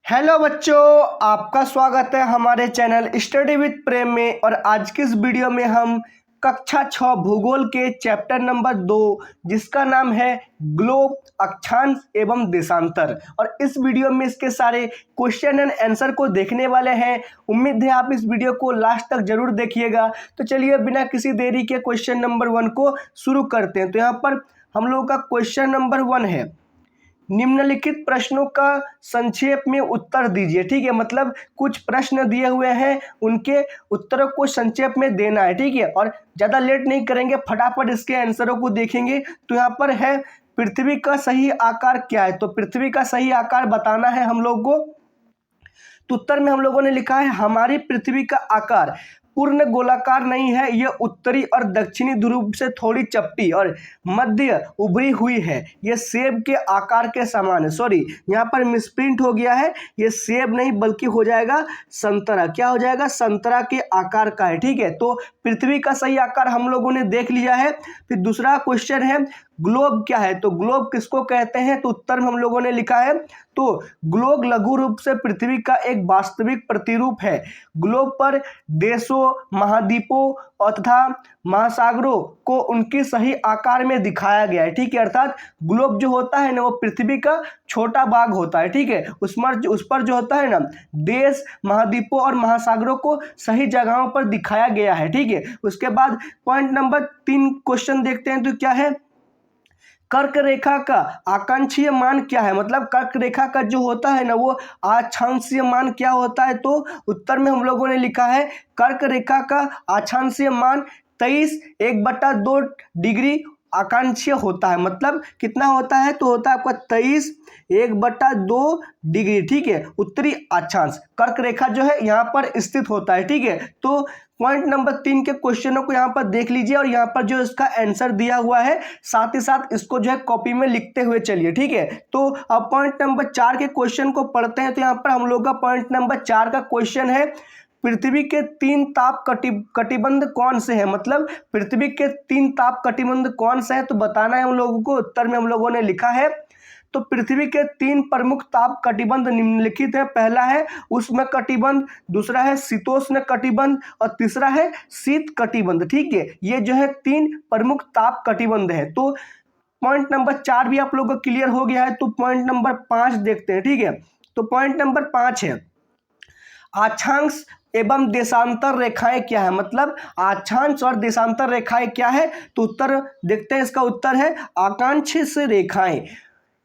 Hello बच्चों, आपका स्वागत है हमारे चैनल स्टडी विद प्रेम में। और आज की इस वीडियो में हम कक्षा 6 भूगोल के चैप्टर नंबर 2 जिसका नाम है ग्लोब, अक्षांश एवं देशांतर, और इस वीडियो में इसके सारे क्वेश्चन एंड आंसर को देखने वाले हैं। उम्मीद है आप इस वीडियो को लास्ट तक जरूर देखिएगा। तो चलिए बिना किसी देरी के क्वेश्चन नंबर 1 को शुरू करते हैं। तो यहाँ पर हम लोगों का क्वेश्चन नंबर 1 है, निम्नलिखित प्रश्नों का संक्षेप में उत्तर दीजिए। ठीक है, मतलब कुछ प्रश्न दिए हुए हैं, उनके उत्तरों को संक्षेप में देना है। ठीक है, और ज़्यादा लेट नहीं करेंगे, फटाफट इसके आंसरों को देखेंगे। तो यहाँ पर है, पृथ्वी का सही आकार क्या है? तो पृथ्वी का सही आकार बताना है हम लोग को। तो उत्तर में हम लोगों ने लिखा है, हमारी पृथ्वी का आकार पूर्ण गोलाकार नहीं है, यह उत्तरी और दक्षिणी ध्रुव से थोड़ी चपटी और मध्य उभरी हुई है। यह सेब के आकार के समान है। सॉरी, यहाँ पर मिसप्रिंट हो गया है, यह सेब नहीं बल्कि हो जाएगा संतरा। क्या हो जाएगा? संतरा के आकार का है। ठीक है, तो पृथ्वी का सही आकार हम लोगों ने देख लिया है। फिर दूसरा क्वेश्चन है, ग्लोब क्या है? तो ग्लोब किसको कहते हैं? तो उत्तर में हम लोगों ने लिखा है, तो ग्लोब लघु रूप से पृथ्वी का एक वास्तविक प्रतिरूप है। ग्लोब पर देशों, महाद्वीपों तथा महासागरों को उनके सही आकार में दिखाया गया है। ठीक है, अर्थात ग्लोब जो होता है ना, वो पृथ्वी का छोटा भाग होता है। ठीक है, उस पर जो होता है ना, देश, महाद्वीपों और महासागरों को सही जगहों पर दिखाया गया है। ठीक है, उसके बाद पॉइंट नंबर 3 क्वेश्चन देखते हैं। तो क्या है, कर्क रेखा का आकांक्षीय मान क्या है? मतलब कर्क रेखा का जो होता है ना, वो अक्षांशीय मान क्या होता है? तो उत्तर में हम लोगों ने लिखा है, कर्क रेखा का अक्षांशीय मान 23/2 डिग्री आकांक्षीय होता है। मतलब कितना होता है? तो होता है आपका 23/2 डिग्री। ठीक है, उत्तरी अक्षांश कर्क रेखा जो है यहाँ पर स्थित होता है। ठीक है, तो पॉइंट नंबर 3 के क्वेश्चनों को यहाँ पर देख लीजिए, और यहाँ पर जो इसका आंसर दिया हुआ है, साथ ही साथ इसको जो है कॉपी में लिखते हुए चलिए। ठीक है, तो अब पॉइंट नंबर 4 के क्वेश्चन को पढ़ते हैं। तो यहाँ पर हम लोग का पॉइंट नंबर 4 का क्वेश्चन है, पृथ्वी के 3 ताप कटिबंध कौन से हैं? मतलब पृथ्वी के 3 ताप कटिबंध कौन से हैं? तो बताना है हम लोगों को। उत्तर में हम लोगों ने लिखा है, तो पृथ्वी के 3 प्रमुख ताप कटिबंध निम्नलिखित है। पहला है उष्ण कटिबंध, दूसरा है शीतोष्ण कटिबंध, और तीसरा है शीत कटिबंध। ठीक है, ये जो है 3 प्रमुख ताप कटिबंध है। तो पॉइंट नंबर 4 भी आप लोगों को क्लियर हो गया है। तो पॉइंट नंबर 5 देखते हैं। ठीक है, तो पॉइंट नंबर 5 है, अक्षांश एवं देशांतर रेखाएं क्या है? मतलब अक्षांश और देशांतर रेखाएं क्या है? तो उत्तर देखते हैं। इसका उत्तर है, आकांक्षी रेखाएं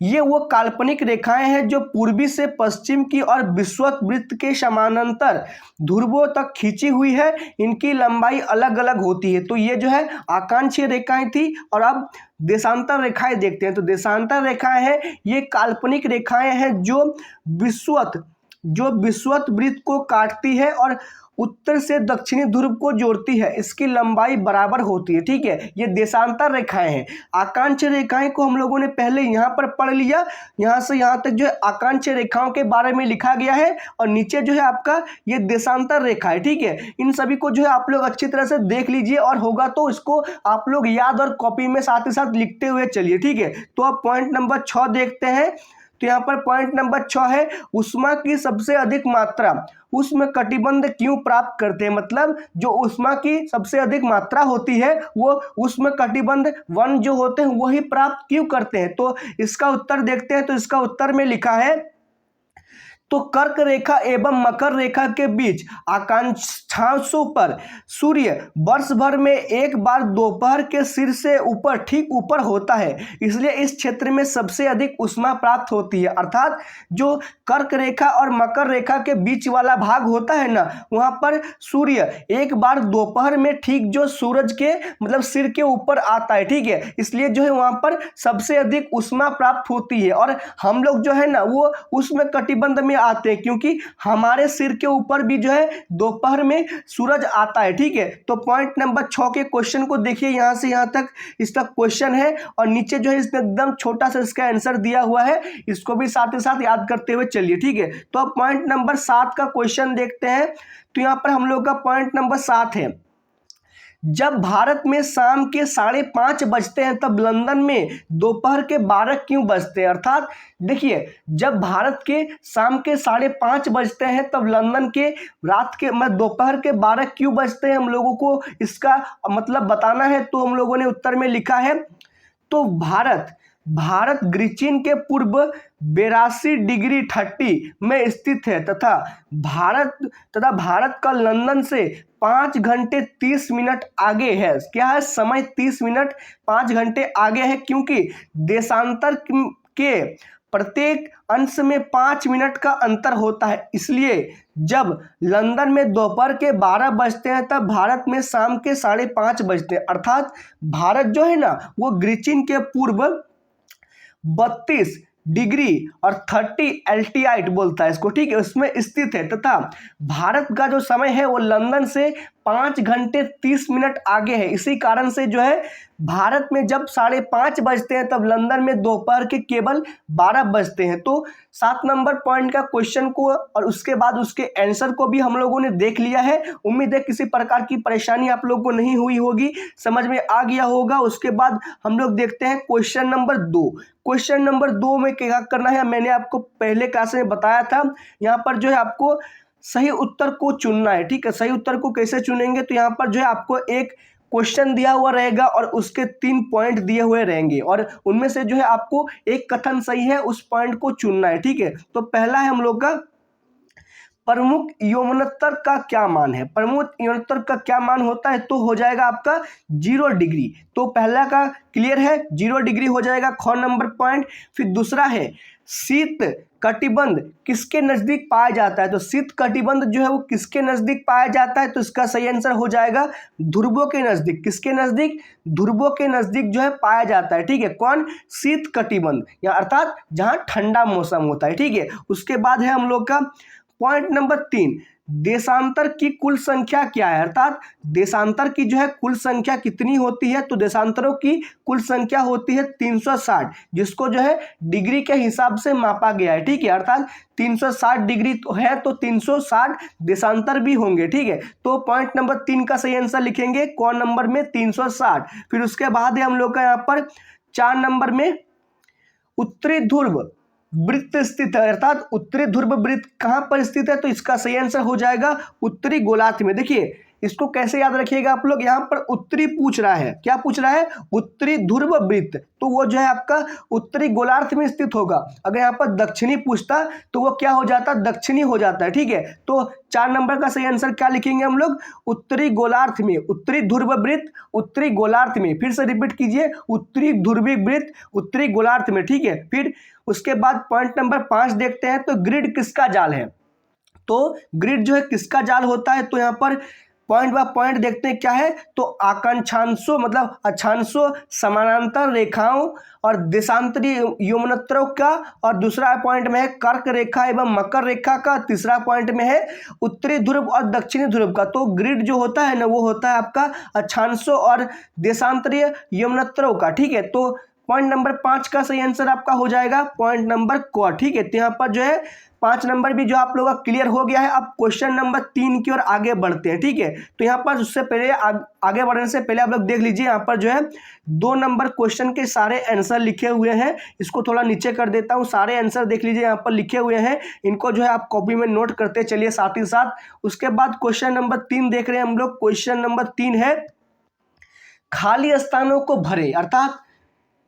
ये वो काल्पनिक रेखाएं हैं जो पूर्वी से पश्चिम की और विषुवत वृत्त के समानांतर ध्रुवों तक खींची हुई है। इनकी लंबाई अलग अलग होती है। तो ये जो है आकांक्षीय रेखाएं थी। और अब देशांतर रेखाएं देखते हैं। तो देशांतर रेखाएं हैं, ये काल्पनिक रेखाएं हैं जो विषुवत वृत्त को काटती है और उत्तर से दक्षिणी ध्रुव को जोड़ती है। इसकी लंबाई बराबर होती है। ठीक है, ये देशांतर रेखाएं हैं। आकांक्षीय रेखाएं को हम लोगों ने पहले यहाँ पर पढ़ लिया। यहाँ से यहाँ तक जो है आकांक्षीय रेखाओं के बारे में लिखा गया है, और नीचे जो है आपका ये देशांतर रेखा है। ठीक है, इन सभी को जो है आप लोग अच्छी तरह से देख लीजिए, और होगा तो इसको आप लोग याद और कॉपी में साथ ही साथ लिखते हुए चलिए। ठीक है, तो अब पॉइंट नंबर 6 देखते हैं। तो यहाँ पर पॉइंट नंबर 6 है, ऊष्मा की सबसे अधिक मात्रा उष्ण कटिबंध क्यों प्राप्त करते हैं? मतलब जो ऊष्मा की सबसे अधिक मात्रा होती है, वो उष्ण कटिबंध वन जो होते हैं वही प्राप्त क्यों करते हैं? तो इसका उत्तर देखते हैं। तो इसका उत्तर में लिखा है, तो कर्क रेखा एवं मकर रेखा के बीच आकांक्षांशों पर सूर्य वर्ष भर में एक बार दोपहर के सिर से ऊपर ठीक ऊपर होता है, इसलिए इस क्षेत्र में सबसे अधिक ऊष्मा प्राप्त होती है। अर्थात जो कर्क रेखा और मकर रेखा के बीच वाला भाग होता है ना, वहां पर सूर्य एक बार दोपहर में ठीक जो सूरज के मतलब सिर के ऊपर आता है। ठीक है, इसलिए जो है वहां पर सबसे अधिक ऊष्मा प्राप्त होती है। और हम लोग जो है ना, वो उष्ण कटिबंध में आते हैं, क्योंकि हमारे सिर के ऊपर भी जो है दोपहर में सूरज आता है। ठीक है, तो पॉइंट नंबर 6 के क्वेश्चन को देखिए, यहां से यहां तक इसका क्वेश्चन है, और नीचे जो है इसमें एकदम छोटा सा इसका आंसर दिया हुआ है, इसको भी साथ ही साथ याद करते हुए चलिए। ठीक है, तो अब पॉइंट नंबर 7 का क्वेश्चन देखते हैं। तो यहां पर हम लोग का पॉइंट नंबर 7 है, जब भारत में शाम के 5:30 बजते हैं तब लंदन में दोपहर के 12 क्यों बजते हैं। अर्थात देखिए, जब भारत के शाम के 5:30 बजते हैं तब लंदन के रात के दोपहर के 12 क्यों बजते हैं, हम लोगों को इसका मतलब बताना है। तो हम लोगों ने उत्तर में लिखा है, तो भारत ग्रीचिन के पूर्व 82 डिग्री 30 में स्थित है तथा भारत का लंदन से 5 घंटे 30 मिनट आगे है। क्या है, समय 30 मिनट 5 घंटे आगे है, क्योंकि देशांतर के प्रत्येक अंश में 5 मिनट का अंतर होता है। इसलिए जब लंदन में दोपहर के 12 बजते हैं तब भारत में शाम के 5:30 बजते हैं। अर्थात भारत जो है ना, वो ग्रीचिन के पूर्व 32 डिग्री और 30 एल्टियाइट बोलता है इसको, ठीक है, उसमें स्थित है तथा भारत का जो समय है वो लंदन से 5 घंटे 30 मिनट आगे है। इसी कारण से जो है भारत में जब 5:30 बजते हैं तब लंदन में दोपहर के केवल 12 बजते हैं। तो 7 नंबर पॉइंट का क्वेश्चन को और उसके बाद उसके आंसर को भी हम लोगों ने देख लिया है। उम्मीद है किसी प्रकार की परेशानी आप लोगों को नहीं हुई होगी, समझ में आ गया होगा। उसके बाद हम लोग देखते हैं क्वेश्चन नंबर 2। क्वेश्चन नंबर 2 में क्या करना है, मैंने आपको पहले क्लास में बताया था। यहाँ पर जो है आपको सही उत्तर को चुनना है, ठीक है। सही उत्तर को कैसे चुनेंगे, तो यहाँ पर जो है आपको एक क्वेश्चन दिया हुआ रहेगा और उसके 3 पॉइंट दिए हुए रहेंगे और उनमें से जो है आपको एक कथन सही है उस पॉइंट को चुनना है, ठीक है। तो पहला है हम लोग का, प्रमुख यौमोत्तर का क्या मान है। प्रमुख यौमोत्तर का क्या मान होता है, तो हो जाएगा आपका 0 डिग्री। तो पहला का क्लियर है, 0 डिग्री हो जाएगा, ख नंबर पॉइंट। फिर दूसरा है, शीत कटिबंध किसके नजदीक पाया जाता है। तो शीत कटिबंध जो है वो किसके नजदीक पाया जाता है, तो इसका सही आंसर हो जाएगा ध्रुवों के नजदीक। किसके नजदीक, ध्रुवों के नजदीक जो है पाया जाता है, ठीक है। कौन, शीत कटिबंध, या अर्थात जहां ठंडा मौसम होता है, ठीक है। उसके बाद है हम लोग का पॉइंट नंबर 3, देशांतर की कुल संख्या क्या है। अर्थात देशांतर की जो है कुल संख्या कितनी होती है, तो देशांतरों की कुल संख्या होती है 360, जिसको जो है डिग्री के हिसाब से मापा गया है, ठीक है। अर्थात 360 डिग्री तो है तो 360 देशांतर भी होंगे, ठीक है। तो पॉइंट नंबर 3 का सही आंसर लिखेंगे कौन नंबर में, 360। फिर उसके बाद है हम लोग का यहाँ पर 4 नंबर में, उत्तरी ध्रुव वृत्त स्थित है। अर्थात उत्तरी ध्रुव वृत्त कहां पर स्थित है, तो इसका सही आंसर हो जाएगा उत्तरी गोलार्ध में। देखिए इसको कैसे याद रखिएगा आप लोग, यहां पर उत्तरी पूछ रहा है, क्या पूछ रहा है, उत्तरी ध्रुव वृत्त, तो वो जो है आपका उत्तरी गोलार्ध में स्थित होगा। अगर यहाँ पर दक्षिणी पूछता तो वो क्या हो जाता, दक्षिणी हो जाता है, ठीक है। तो 4 नंबर का सही आंसर क्या लिखेंगे हम लोग, उत्तरी गोलार्ध में, उत्तरी ध्रुव वृत्त उत्तरी गोलार्ध में। फिर से रिपीट कीजिए, उत्तरी ध्रुवी वृत्त उत्तरी गोलार्ध में, ठीक है। फिर उसके बाद पॉइंट नंबर 5 देखते हैं, तो ग्रिड किसका जाल है। तो ग्रिड जो है किसका जाल होता है, तो यहाँ पर पॉइंट बाय पॉइंट देखते हैं क्या है, तो आकांक्षांशों मतलब अक्षांशों, समानांतर रेखाओं और देशांतरी यौमोत्तरों का, और दूसरा पॉइंट में है कर्क रेखा एवं मकर रेखा का, तीसरा पॉइंट में है उत्तरी ध्रुव और दक्षिणी ध्रुव का। तो ग्रिड जो होता है ना, वो होता है आपका अक्षांशों और देशांतरीय यौमोत्तरों का, ठीक है। तो पॉइंट नंबर 5 का सही आंसर आपका हो जाएगा पॉइंट नंबर क, ठीक है। तो यहाँ पर जो है 5 नंबर भी जो आप लोगों का क्लियर हो गया है। अब क्वेश्चन नंबर 3 की ओर आगे बढ़ते हैं, ठीक है। तो यहाँ पर उससे पहले आगे बढ़ने से पहले आप लोग देख लीजिए, यहाँ पर जो है 2 नंबर क्वेश्चन के सारे आंसर लिखे हुए हैं। इसको थोड़ा नीचे कर देता हूँ, सारे आंसर देख लीजिए, यहाँ पर लिखे हुए हैं। इनको जो है आप कॉपी में नोट करते चलिए साथ ही साथ। उसके बाद क्वेश्चन नंबर 3 देख रहे हैं हम लोग। क्वेश्चन नंबर 3 है, खाली स्थानों को भरे। अर्थात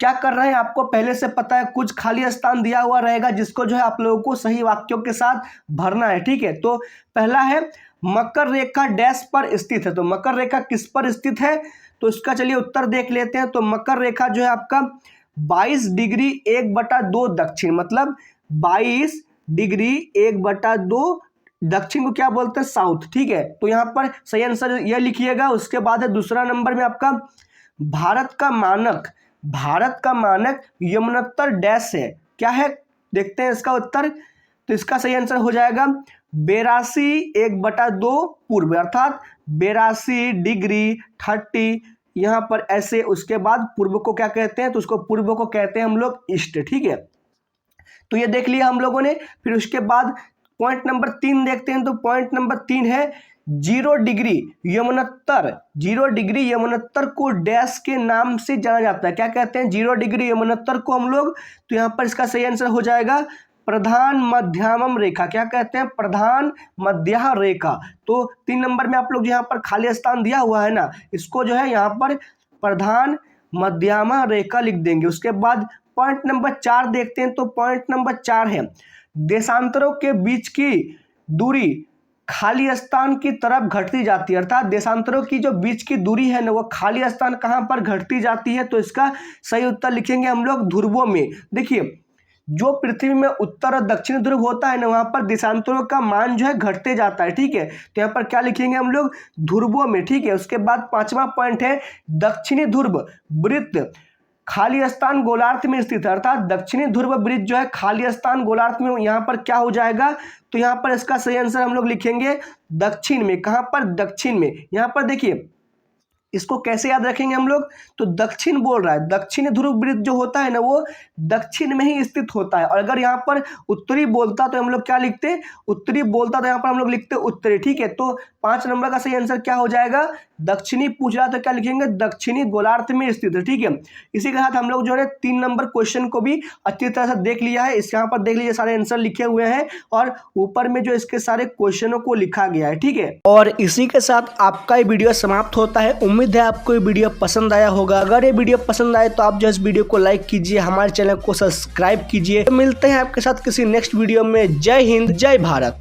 क्या कर रहे हैं, आपको पहले से पता है, कुछ खाली स्थान दिया हुआ रहेगा जिसको जो है आप लोगों को सही वाक्यों के साथ भरना है, ठीक है। तो पहला है, मकर रेखा डैश पर स्थित है। तो मकर रेखा किस पर स्थित है, तो इसका चलिए उत्तर देख लेते हैं। तो मकर रेखा जो है आपका 22 डिग्री 1/2 दक्षिण, मतलब 22 डिग्री 1/2 दक्षिण को क्या बोलते हैं, साउथ, ठीक है। तो यहाँ पर सही आंसर यह लिखिएगा। उसके बाद है दूसरा नंबर में आपका, भारत का मानक यौमोत्तर डैश है, क्या है, देखते हैं इसका उत्तर। तो इसका सही आंसर हो जाएगा 82 1/2 पूर्व, अर्थात 82 डिग्री 30 यहाँ पर ऐसे। उसके बाद पूर्व को क्या कहते हैं, तो उसको पूर्व को कहते हैं हम लोग ईस्ट, ठीक है। तो ये देख लिया हम लोगों ने। फिर उसके बाद पॉइंट नंबर 3 देखते हैं। तो पॉइंट नंबर 3 है, 0 डिग्री यमनोत्तर, 0 डिग्री यमनोत्तर को डैश के नाम से जाना जाता है। क्या कहते हैं 0 डिग्री यमनोत्तर को हम लोग? तो यहाँ पर इसका सही आंसर हो जाएगा प्रधान मध्यामम रेखा। क्या कहते हैं? प्रधान मध्य रेखा। तो 3 नंबर में आप लोग यहाँ पर खाली स्थान दिया हुआ है ना, इसको जो है यहाँ पर प्रधान मध्यामा रेखा लिख देंगे। उसके बाद पॉइंट नंबर 4 देखते हैं। तो पॉइंट नंबर 4 है देशांतरों के बीच की दूरी खाली स्थान की तरफ घटती जाती है। अर्थात देशांतरों की जो बीच की दूरी है ना, वो खाली स्थान कहाँ पर घटती जाती है? तो इसका सही उत्तर लिखेंगे हम लोग ध्रुवों में। देखिए, जो पृथ्वी में उत्तर और दक्षिण ध्रुव होता है ना, वहां पर देशांतरों का मान जो है घटते जाता है। ठीक है, तो यहाँ पर क्या लिखेंगे हम लोग? ध्रुवों में। ठीक है, उसके बाद 5वां पॉइंट है दक्षिणी ध्रुव वृत्त खाली स्थान गोलार्ध में स्थित है। अर्थात दक्षिणी ध्रुव वृत्त जो है खाली स्थान गोलार्ध में, यहाँ पर क्या हो जाएगा? तो यहाँ पर इसका सही आंसर हम लोग लिखेंगे दक्षिण में। कहाँ पर? दक्षिण में। यहाँ पर देखिए, इसको कैसे याद रखेंगे हम लोग? तो दक्षिण बोल रहा है, दक्षिण ध्रुव वृत्त जो होता है ना, वो दक्षिण में ही स्थित होता है। और अगर यहाँ पर उत्तरी बोलता तो हम लोग क्या लिखते? उत्तरी बोलता तो यहाँ पर हम लोग लिखते उत्तरी। ठीक है, तो 5 नंबर का सही आंसर क्या हो जाएगा? दक्षिणी पूछ रहा तो क्या लिखेंगे? दक्षिणी गोलार्ध में स्थित है। ठीक है, इसी के साथ हम लोग जो है 3 नंबर क्वेश्चन को भी अच्छी तरह से देख लिया है। इस यहाँ पर देख लीजिए सारे आंसर लिखे हुए हैं और ऊपर में जो इसके सारे क्वेश्चनों को लिखा गया है। ठीक है, और इसी के साथ आपका ये वीडियो समाप्त होता है। उम्मीद है आपको ये वीडियो पसंद आया होगा। अगर ये वीडियो पसंद आए तो आप जो इस वीडियो को लाइक कीजिए, हमारे चैनल को सब्सक्राइब कीजिए। तो मिलते हैं आपके साथ किसी नेक्स्ट वीडियो में। जय हिंद, जय भारत।